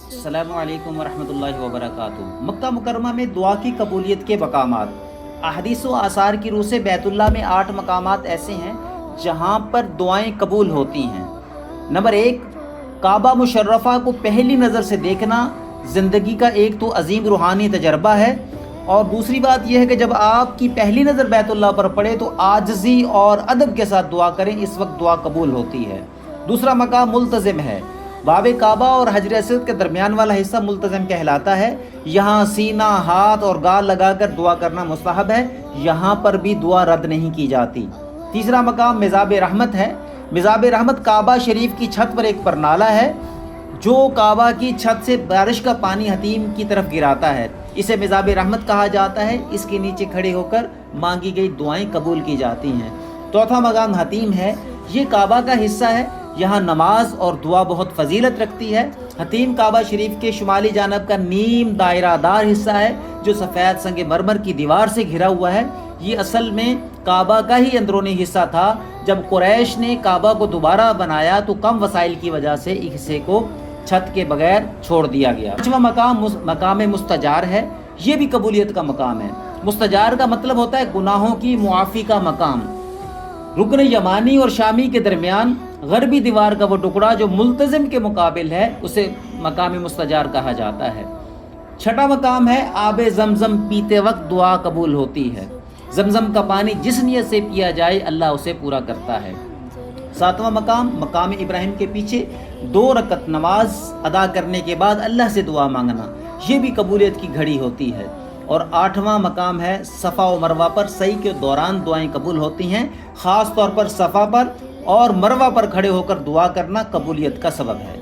अस्सलामु अलैकुम वरहमतुल्लाहि वबरकातुहू। मक्का मुकरमा में दुआ की कबूलियत के मकामात। अहदीस व आसार की रूह से बैतुल्लाह में 8 मकामात ऐसे हैं जहाँ पर दुआएं कबूल होती हैं। नंबर 1, काबा मुशर्रफा को पहली नज़र से देखना ज़िंदगी का एक तो अजीम रूहानी तजर्बा है, और दूसरी बात यह है कि जब आपकी पहली नज़र बैतुल्लाह पर पड़े तो आजज़ी और अदब के साथ दुआ करें, इस वक्त दुआ कबूल होती है। दूसरा मकाम मुल्तज़िम है। बाब काबा और हजर असवद के दरमियान वाला हिस्सा मुल्तज़िम कहलाता है। यहाँ सीना, हाथ और गाल लगाकर दुआ करना मुस्तहब है, यहाँ पर भी दुआ रद्द नहीं की जाती। तीसरा मकाम मिज़ाब रहमत है। मिज़ाब रहमत काबा शरीफ की छत पर एक परनाला है जो काबा की छत से बारिश का पानी हतीम की तरफ गिराता है। इसे मिज़ाब रहमत कहा जाता है। इसके नीचे खड़े होकर मांगी गई दुआएं कबूल की जाती हैं। चौथा मकाम हतीम है। ये काबा का हिस्सा है, यहाँ नमाज और दुआ बहुत फजीलत रखती है। हतीम काबा शरीफ के शुमाली जानब का नीम दायरादार हिस्सा है जो सफ़ेद संगे मरमर की दीवार से घिरा हुआ है। ये असल में काबा का ही अंदरूनी हिस्सा था। जब कुरैश ने काबा को दोबारा बनाया तो कम वसाइल की वजह से इस हिस्से को छत के बगैर छोड़ दिया गया। पांचवा मकाम मकाम मुस्तजार है। ये भी कबूलियत का मकाम है। मुस्तजार का मतलब होता है गुनाहों की मुआफ़ी का मकाम। रुकन यमानी और शामी के दरमियान गरबी दीवार का वो टुकड़ा जो मुल्तज़िम के मुकाबिल है उसे मकाम मुस्तजार कहा जाता है। छठा मकाम है आबे ज़मज़म पीते वक्त दुआ कबूल होती है। ज़मज़म का पानी जिस नियत से पिया जाए अल्लाह उसे पूरा करता है। सातवां मकाम मकाम इब्राहिम के पीछे 2 रकत नमाज अदा करने के बाद अल्लाह से दुआ मांगना, ये भी कबूलियत की घड़ी होती है। और 8वां मकाम है सफ़ा व मरवा पर सई के दौरान दुआएं कबूल होती हैं। ख़ास तौर पर सफ़ा पर और मरवा पर खड़े होकर दुआ करना कबूलियत का सबब है।